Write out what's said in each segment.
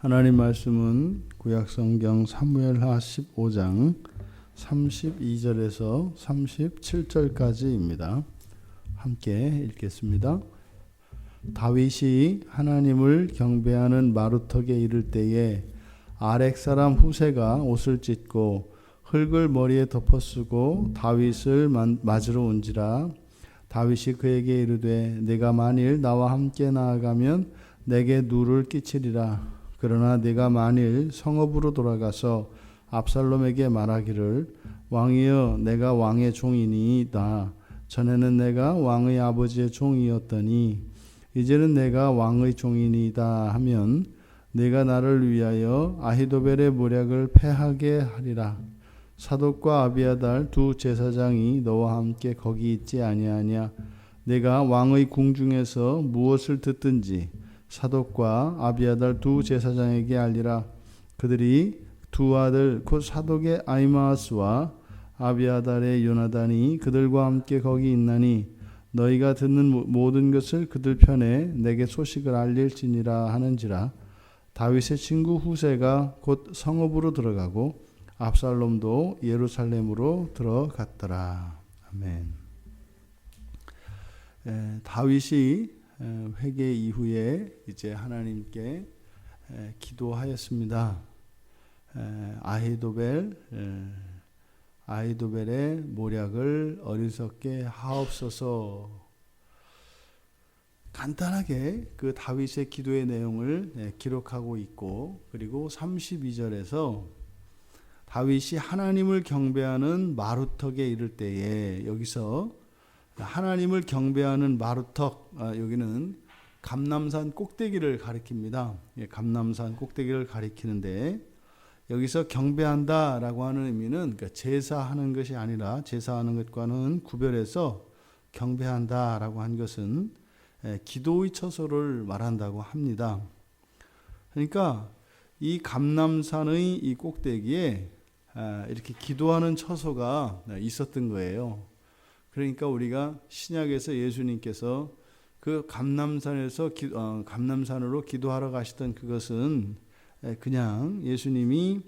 하나님 말씀은 구약성경 사무엘하 15장 32절에서 37절까지입니다. 함께 읽겠습니다. 다윗이 하나님을 경배하는 마루턱에 이를 때에 아렉 사람 후세가 옷을 찢고 흙을 머리에 덮어쓰고 다윗을 맞으러 온지라. 다윗이 그에게 이르되 내가 만일 나와 함께 나아가면 내게 누를 끼치리라. 그러나 내가 만일 성읍으로 돌아가서 압살롬에게 말하기를 왕이여 내가 왕의 종이니이다. 전에는 내가 왕의 아버지의 종이었더니 이제는 내가 왕의 종이니이다 하면 내가 나를 위하여 아히도벨의 모략을 패하게 하리라. 사독과 아비아달 두 제사장이 너와 함께 거기 있지 아니하냐. 내가 왕의 궁중에서 무엇을 듣든지 사독과 아비아달 두 제사장에게 알리라. 그들이 두 아들 곧 사독의 아히마아스와 아비아달의 요나단이 그들과 함께 거기 있나니 너희가 듣는 모든 것을 그들 편에 내게 소식을 알릴지니라 하는지라. 다윗의 친구 후세가 곧 성읍으로 들어가고 압살롬도 예루살렘으로 들어갔더라. 아멘. 다윗이 회개 이후에 이제 하나님께 기도하였습니다. 아히도벨의 모략을 어리석게 하옵소서. 간단하게 그 다윗의 기도의 내용을 기록하고 있고, 그리고 32절에서 다윗이 하나님을 경배하는 마루턱에 이를 때에, 여기서 하나님을 경배하는 마루턱, 여기는 감람산 꼭대기를 가리킵니다. 감람산 꼭대기를 가리키는데, 여기서 경배한다라고 하는 의미는 그러니까 제사하는 것이 아니라 제사하는 것과는 구별해서 경배한다라고 한 것은 기도의 처소를 말한다고 합니다. 그러니까 이 감람산의 이 꼭대기에 이렇게 기도하는 처소가 있었던 거예요. 그러니까 우리가 신약에서 예수님께서 그 감람산으로 기도하러 가시던 그것은 그냥 예수님이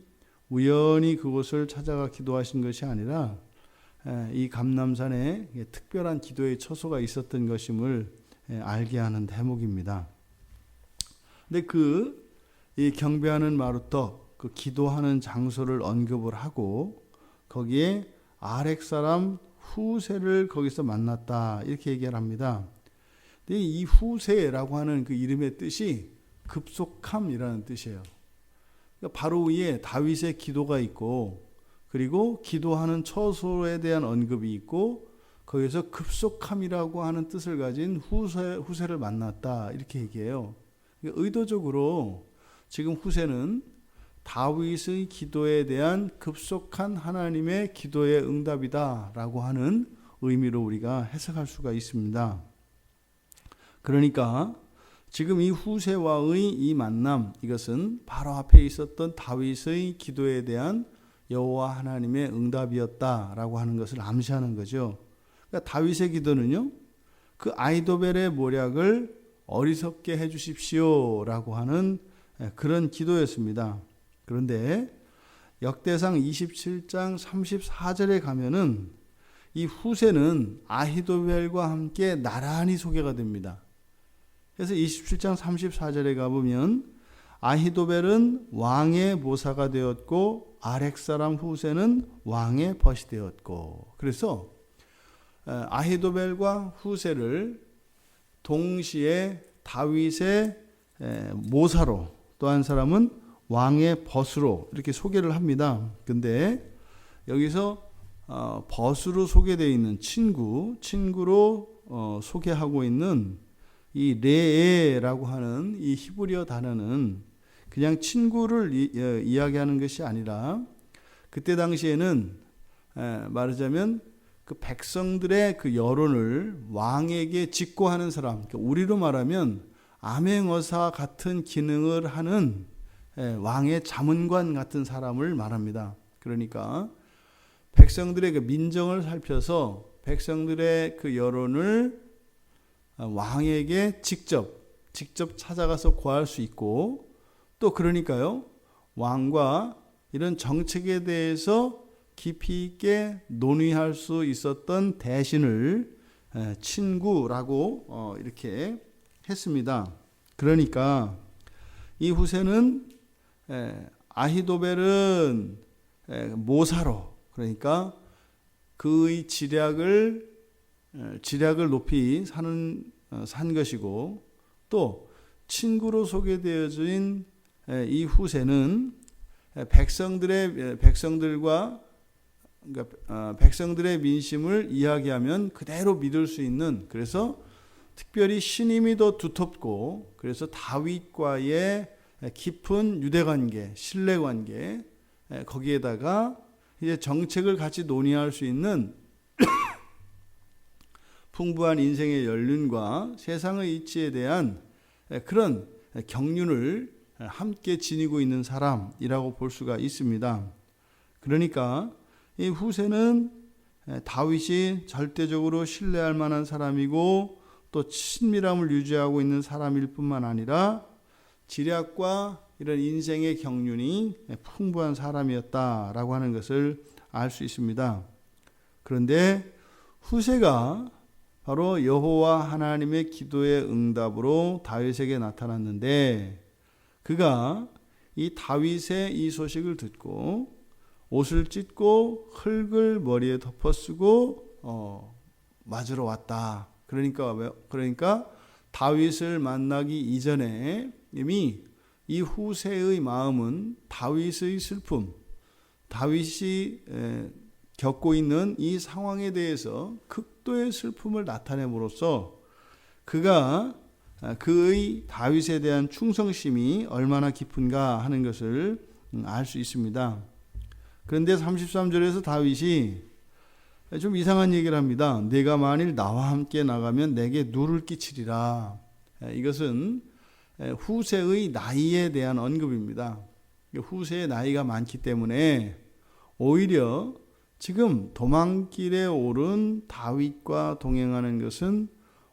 우연히 그곳을 찾아가 기도하신 것이 아니라 이 감람산에 특별한 기도의 처소가 있었던 것임을 알게 하는 대목입니다. 근데 이 경배하는 마루턱, 그 기도하는 장소를 언급을 하고 거기에 아렉 사람 후세를 거기서 만났다 이렇게 얘기를 합니다. 근데 이 후세라고 하는 그 이름의 뜻이 급속함이라는 뜻이에요. 그러니까 바로 위에 다윗의 기도가 있고, 그리고 기도하는 처소에 대한 언급이 있고, 거기서 급속함이라고 하는 뜻을 가진 후세를 만났다 이렇게 얘기해요. 그러니까 의도적으로 지금 후세는 다윗의 기도에 대한 급속한 하나님의 기도의 응답이다라고 하는 의미로 우리가 해석할 수가 있습니다. 그러니까 지금 이 후세와의 이 만남, 이것은 바로 앞에 있었던 다윗의 기도에 대한 여호와 하나님의 응답이었다라고 하는 것을 암시하는 거죠. 그러니까 다윗의 기도는요, 그 아히도벨의 모략을 어리석게 해주십시오라고 하는 그런 기도였습니다. 그런데 역대상 27장 34절에 가면은 이 후세는 아히도벨과 함께 나란히 소개가 됩니다. 그래서 27장 34절에 가보면 아히도벨은 왕의 모사가 되었고 아렉 사람 후세는 왕의 벗이 되었고, 그래서 아히도벨과 후세를 동시에 다윗의 모사로, 또 한 사람은 왕의 벗으로 이렇게 소개를 합니다. 근데 여기서 벗으로 소개되어 있는 친구로 소개하고 있는 이 레에라고 하는 이 히브리어 단어는 그냥 친구를 이야기하는 것이 아니라, 그때 당시에는 말하자면 그 백성들의 그 여론을 왕에게 직고하는 사람, 그러니까 우리로 말하면 암행어사 같은 기능을 하는 왕의 자문관 같은 사람을 말합니다. 그러니까 백성들의 그 민정을 살펴서 백성들의 그 여론을 왕에게 직접 찾아가서 고할 수 있고, 또 또 그러니까요, 왕과 이런 정책에 대해서 깊이 있게 논의할 수 있었던 대신을 친구라고 이렇게 했습니다. 그러니까 이 후세는 아히도벨은 모사로, 그러니까 그의 지략을 높이 산 것이고, 또 친구로 소개되어진 이 후세는 백성들의 민심을 이야기하면 그대로 믿을 수 있는, 그래서 특별히 신임이 더 두텁고, 그래서 다윗과의 깊은 유대관계, 신뢰관계, 거기에다가 이제 정책을 같이 논의할 수 있는 풍부한 인생의 연륜과 세상의 이치에 대한 그런 경륜을 함께 지니고 있는 사람이라고 볼 수가 있습니다. 그러니까 이 후세는 다윗이 절대적으로 신뢰할 만한 사람이고, 또 친밀함을 유지하고 있는 사람일 뿐만 아니라 지략과 이런 인생의 경륜이 풍부한 사람이었다라고 하는 것을 알 수 있습니다. 그런데 후세가 바로 여호와 하나님의 기도의 응답으로 다윗에게 나타났는데, 그가 이 다윗의 이 소식을 듣고 옷을 찢고 흙을 머리에 덮어쓰고 맞으러 왔다. 그러니까 다윗을 만나기 이전에 이미 이 후세의 마음은 다윗의 슬픔, 다윗이 겪고 있는 이 상황에 대해서 극도의 슬픔을 나타냄으로써 그가 그의 다윗에 대한 충성심이 얼마나 깊은가 하는 것을 알 수 있습니다. 그런데 33절에서 다윗이 좀 이상한 얘기를 합니다. 내가 만일 나와 함께 나가면 내게 누를 끼치리라. 이것은 후세의 나이에 대한 언급입니다. 후세의 나이가 많기 때문에 오히려 지금 도망길에 오른 다윗과 동행하는 것은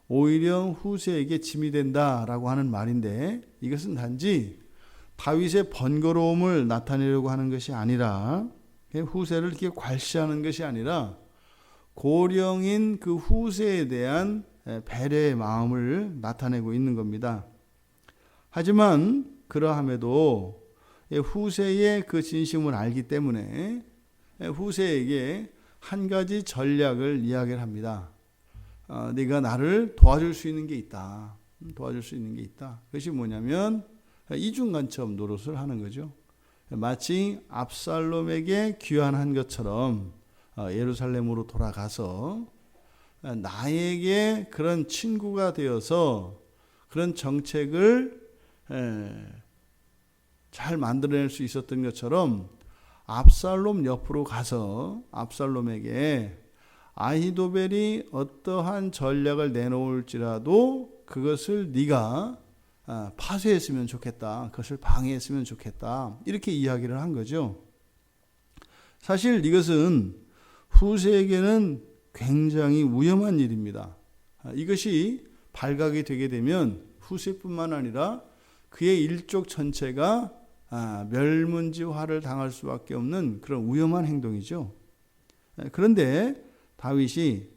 오히려 후세에게 짐이 된다라고 하는 말인데, 이것은 단지 다윗의 번거로움을 나타내려고 하는 것이 아니라, 후세를 이렇게 괄시하는 것이 아니라 고령인 그 후세에 대한 배려의 마음을 나타내고 있는 겁니다. 하지만 그러함에도 후세의 그 진심을 알기 때문에 후세에게 한 가지 전략을 이야기를 합니다. 네가 나를 도와줄 수 있는 게 있다. 그것이 뭐냐면 이중간첩 노릇을 하는 거죠. 마치 압살롬에게 귀환한 것처럼 예루살렘으로 돌아가서 나에게 그런 친구가 되어서 그런 정책을 잘 만들어낼 수 있었던 것처럼 압살롬 옆으로 가서 압살롬에게 아히도벨이 어떠한 전략을 내놓을지라도 그것을 네가 파쇄했으면 좋겠다. 그것을 방해했으면 좋겠다. 이렇게 이야기를 한 거죠. 사실 이것은 후세에게는 굉장히 위험한 일입니다. 이것이 발각이 되게 되면 후세뿐만 아니라 그의 일족 전체가 멸문지화를 당할 수밖에 없는 그런 위험한 행동이죠. 그런데 다윗이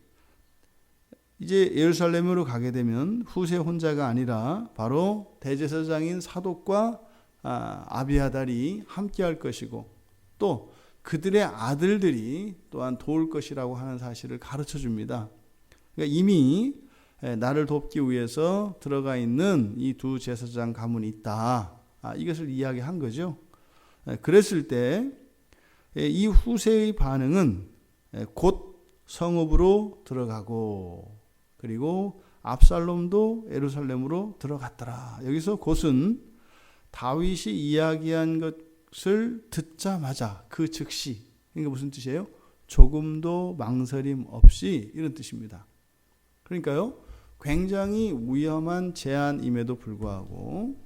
이제 예루살렘으로 가게 되면 후세 혼자가 아니라 바로 대제사장인 사독과 아비아달이 함께 할 것이고, 또 그들의 아들들이 또한 도울 것이라고 하는 사실을 가르쳐 줍니다. 그러니까 이미 나를 돕기 위해서 들어가 있는 이 두 제사장 가문이 있다. 이것을 이야기한 거죠. 그랬을 때 이 후세의 반응은 곧 성읍으로 들어가고, 그리고 압살롬도 예루살렘으로 들어갔더라. 여기서 곧은 다윗이 이야기한 것을 듣자마자 그 즉시, 그러니까 무슨 뜻이에요? 조금도 망설임 없이, 이런 뜻입니다. 그러니까요, 굉장히 위험한 제안임에도 불구하고,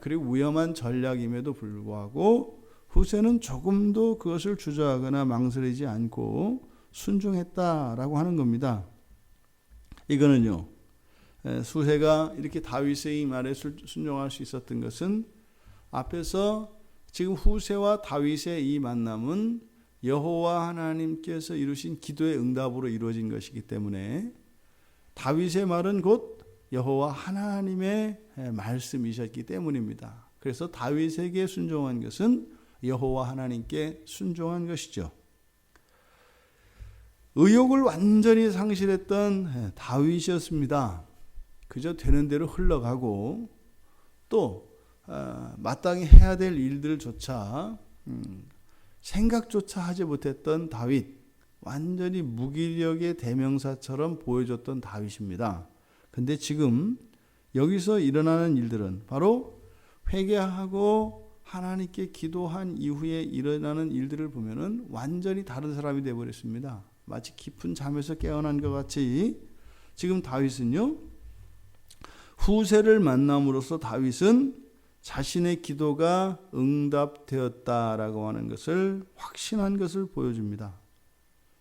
그리고 위험한 전략임에도 불구하고 후세는 조금도 그것을 주저하거나 망설이지 않고 순종했다라고 하는 겁니다. 이거는요, 후세가 이렇게 다윗의 말에 순종할 수 있었던 것은 앞에서 지금 후세와 다윗의 이 만남은 여호와 하나님께서 이루신 기도의 응답으로 이루어진 것이기 때문에 다윗의 말은 곧 여호와 하나님의 말씀이셨기 때문입니다. 그래서 다윗에게 순종한 것은 여호와 하나님께 순종한 것이죠. 의욕을 완전히 상실했던 다윗이었습니다. 그저 되는 대로 흘러가고 또 마땅히 해야 될 일들조차 생각조차 하지 못했던 다윗, 완전히 무기력의 대명사처럼 보여줬던 다윗입니다. 근데 지금 여기서 일어나는 일들은 바로 회개하고 하나님께 기도한 이후에 일어나는 일들을 보면은 완전히 다른 사람이 되어버렸습니다. 마치 깊은 잠에서 깨어난 것 같이 지금 다윗은요, 후세를 만남으로써 다윗은 자신의 기도가 응답되었다라고 하는 것을 확신한 것을 보여줍니다.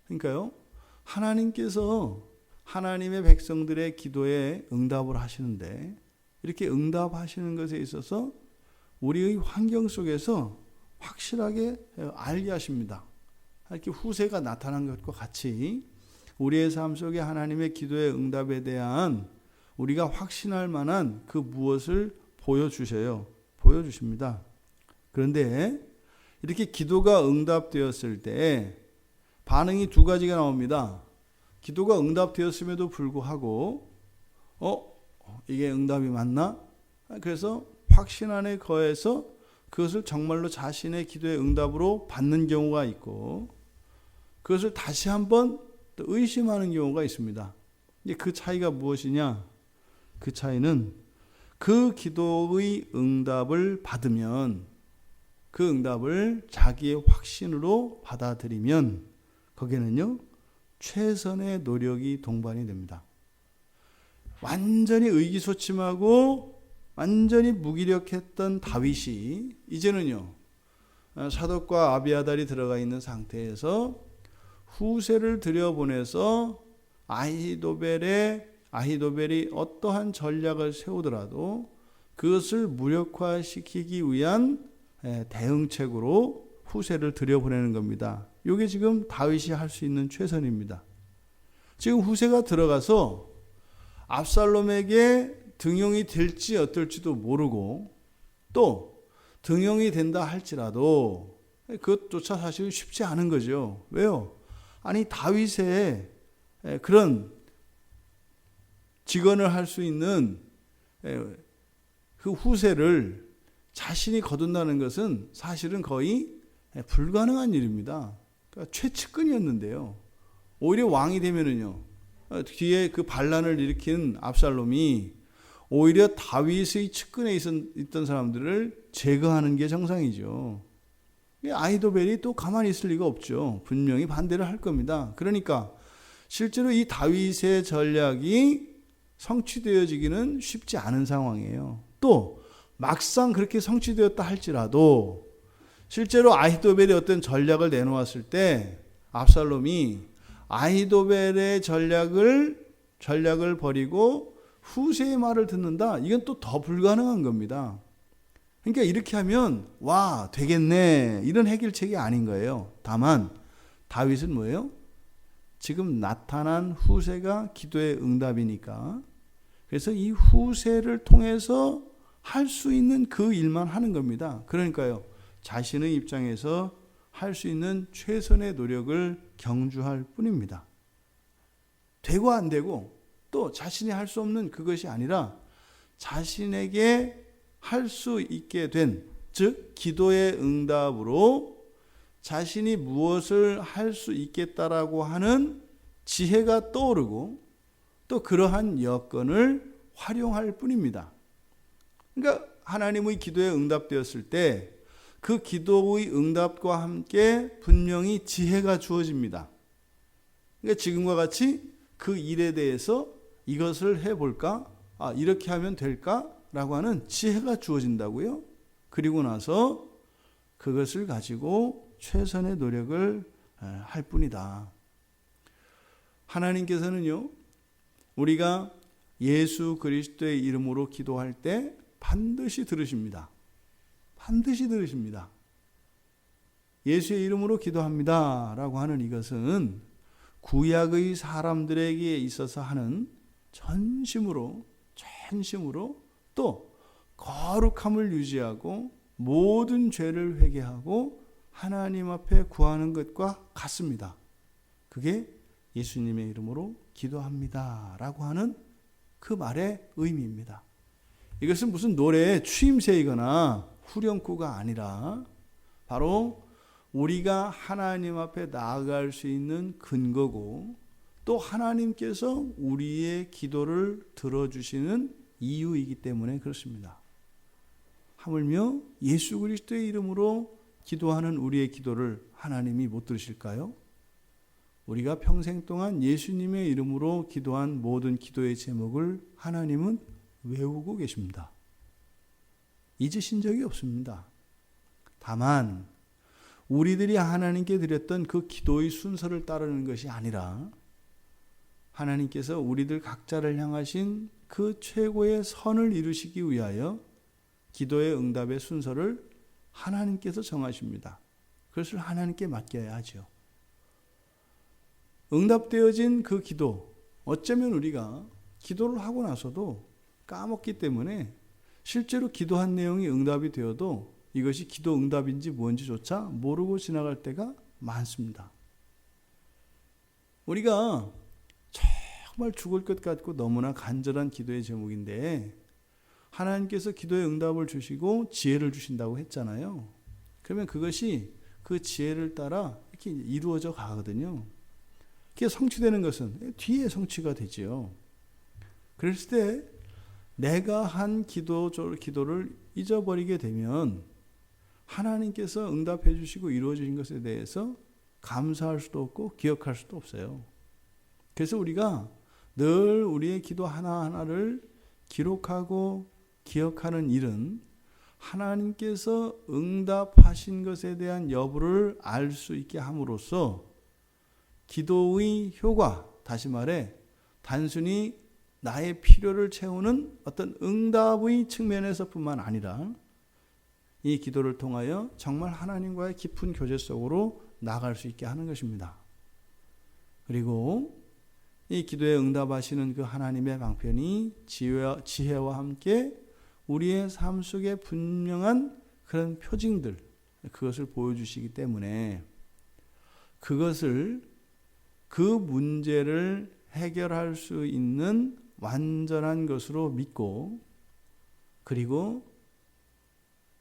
그러니까요, 하나님께서 하나님의 백성들의 기도에 응답을 하시는데 이렇게 응답하시는 것에 있어서 우리의 환경 속에서 확실하게 알게 하십니다. 이렇게 후세가 나타난 것과 같이 우리의 삶 속에 하나님의 기도의 응답에 대한 우리가 확신할 만한 그 무엇을 보여주십니다. 그런데 이렇게 기도가 응답되었을 때 반응이 두 가지가 나옵니다. 기도가 응답되었음에도 불구하고 이게 응답이 맞나? 그래서 확신 안에 거해서 그것을 정말로 자신의 기도의 응답으로 받는 경우가 있고 그것을 다시 한번 또 의심하는 경우가 있습니다. 그 차이가 무엇이냐? 그 차이는 그 기도의 응답을 받으면 그 응답을 자기의 확신으로 받아들이면 거기에는요 최선의 노력이 동반이 됩니다. 완전히 의기소침하고 완전히 무기력했던 다윗이 이제는요 사독과 아비아달이 들어가 있는 상태에서 후세를 들여보내서 아히도벨이 어떠한 전략을 세우더라도 그것을 무력화시키기 위한 대응책으로 후세를 들여보내는 겁니다. 이게 지금 다윗이 할 수 있는 최선입니다. 지금 후세가 들어가서 압살롬에게 등용이 될지 어떨지도 모르고 또 등용이 된다 할지라도 그것조차 사실 쉽지 않은 거죠. 왜요? 아니 다윗의 그런 직언을 할 수 있는 그 후세를 자신이 거둔다는 것은 사실은 거의 불가능한 일입니다. 그러니까 최측근이었는데요. 오히려 왕이 되면은요, 뒤에 그 반란을 일으킨 압살롬이 오히려 다윗의 측근에 있던 사람들을 제거하는 게 정상이죠. 아히도벨이 또 가만히 있을 리가 없죠. 분명히 반대를 할 겁니다. 그러니까 실제로 이 다윗의 전략이 성취되어지기는 쉽지 않은 상황이에요. 또 막상 그렇게 성취되었다 할지라도 실제로 아히도벨이 어떤 전략을 내놓았을 때 압살롬이 아히도벨의 전략을 버리고 후세의 말을 듣는다. 이건 또 더 불가능한 겁니다. 그러니까 이렇게 하면 와 되겠네 이런 해결책이 아닌 거예요. 다만 다윗은 뭐예요? 지금 나타난 후세가 기도의 응답이니까 그래서 이 후세를 통해서 할 수 있는 그 일만 하는 겁니다. 그러니까요 자신의 입장에서 할 수 있는 최선의 노력을 경주할 뿐입니다. 되고 안 되고 또 자신이 할 수 없는 그것이 아니라 자신에게 할 수 있게 된, 즉 기도의 응답으로 자신이 무엇을 할 수 있겠다라고 하는 지혜가 떠오르고 또 그러한 여건을 활용할 뿐입니다. 그러니까 하나님의 기도에 응답되었을 때 그 기도의 응답과 함께 분명히 지혜가 주어집니다. 그러니까 지금과 같이 그 일에 대해서 이것을 해볼까? 이렇게 하면 될까? 라고 하는 지혜가 주어진다고요. 그리고 나서 그것을 가지고 최선의 노력을 할 뿐이다. 하나님께서는요, 우리가 예수 그리스도의 이름으로 기도할 때 반드시 들으십니다. 반드시 들으십니다. 예수의 이름으로 기도합니다 라고 하는 이것은 구약의 사람들에게 있어서 하는 전심으로 또 거룩함을 유지하고 모든 죄를 회개하고 하나님 앞에 구하는 것과 같습니다. 그게 예수님의 이름으로 기도합니다 라고 하는 그 말의 의미입니다. 이것은 무슨 노래의 추임새이거나 후렴구가 아니라 바로 우리가 하나님 앞에 나아갈 수 있는 근거고 또 하나님께서 우리의 기도를 들어주시는 이유이기 때문에 그렇습니다. 하물며 예수 그리스도의 이름으로 기도하는 우리의 기도를 하나님이 못 들으실까요? 우리가 평생 동안 예수님의 이름으로 기도한 모든 기도의 제목을 하나님은 외우고 계십니다. 잊으신 적이 없습니다. 다만 우리들이 하나님께 드렸던 그 기도의 순서를 따르는 것이 아니라 하나님께서 우리들 각자를 향하신 그 최고의 선을 이루시기 위하여 기도의 응답의 순서를 하나님께서 정하십니다. 그것을 하나님께 맡겨야 하죠. 응답되어진 그 기도, 어쩌면 우리가 기도를 하고 나서도 까먹기 때문에 실제로 기도한 내용이 응답이 되어도 이것이 기도 응답인지 뭔지조차 모르고 지나갈 때가 많습니다. 우리가 정말 죽을 것 같고 너무나 간절한 기도의 제목인데 하나님께서 기도의 응답을 주시고 지혜를 주신다고 했잖아요. 그러면 그것이 그 지혜를 따라 이렇게 이루어져 가거든요. 그게 성취되는 것은 뒤에 성취가 되지요. 그랬을 때 내가 한 기도를 잊어버리게 되면 하나님께서 응답해 주시고 이루어 주신 것에 대해서 감사할 수도 없고 기억할 수도 없어요. 그래서 우리가 늘 우리의 기도 하나하나를 기록하고 기억하는 일은 하나님께서 응답하신 것에 대한 여부를 알 수 있게 함으로써 기도의 효과, 다시 말해 단순히 나의 필요를 채우는 어떤 응답의 측면에서뿐만 아니라 이 기도를 통하여 정말 하나님과의 깊은 교제 속으로 나아갈 수 있게 하는 것입니다. 그리고 이 기도에 응답하시는 그 하나님의 방편이 지혜와 함께 우리의 삶 속에 분명한 그런 표징들, 그것을 보여주시기 때문에 그것을 그 문제를 해결할 수 있는 완전한 것으로 믿고 그리고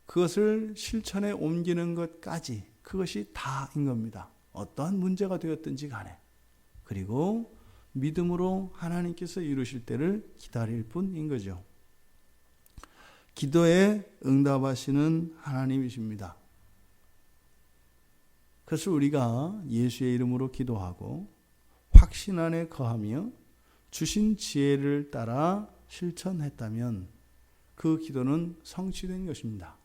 그것을 실천에 옮기는 것까지 그것이 다인 겁니다. 어떠한 문제가 되었든지 간에. 그리고 믿음으로 하나님께서 이루실 때를 기다릴 뿐인 거죠. 기도에 응답하시는 하나님이십니다. 그래서 우리가 예수의 이름으로 기도하고 확신 안에 거하며 주신 지혜를 따라 실천했다면 그 기도는 성취된 것입니다.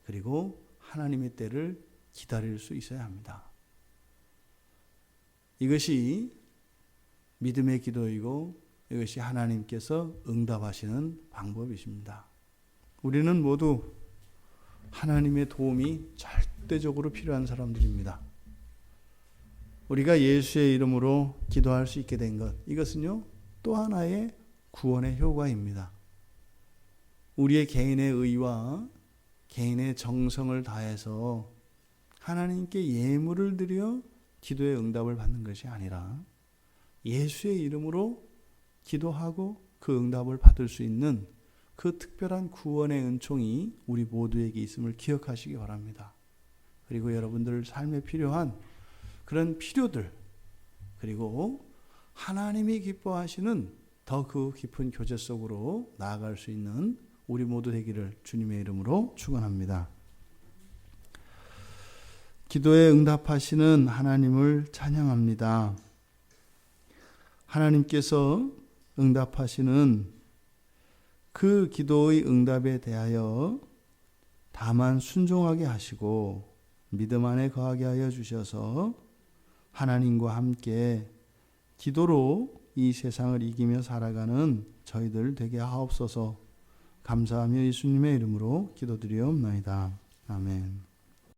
그리고 하나님의 때를 기다릴 수 있어야 합니다. 이것이 믿음의 기도이고 이것이 하나님께서 응답하시는 방법이십니다. 우리는 모두 하나님의 도움이 절대적으로 필요한 사람들입니다. 우리가 예수의 이름으로 기도할 수 있게 된 것, 이것은요 또 하나의 구원의 효과입니다. 우리의 개인의 의와 개인의 정성을 다해서 하나님께 예물을 드려 기도의 응답을 받는 것이 아니라 예수의 이름으로 기도하고 그 응답을 받을 수 있는 그 특별한 구원의 은총이 우리 모두에게 있음을 기억하시기 바랍니다. 그리고 여러분들 삶에 필요한 그런 필요들, 그리고 하나님이 기뻐하시는 더 그 깊은 교제 속으로 나아갈 수 있는 우리 모두 되기를 주님의 이름으로 축원합니다. 기도에 응답하시는 하나님을 찬양합니다. 하나님께서 응답하시는 그 기도의 응답에 대하여 다만 순종하게 하시고 믿음 안에 거하게 하여 주셔서 하나님과 함께 기도로 이 세상을 이기며 살아가는 저희들 되게 하옵소서. 감사하며 예수님의 이름으로 기도드리옵나이다. 아멘.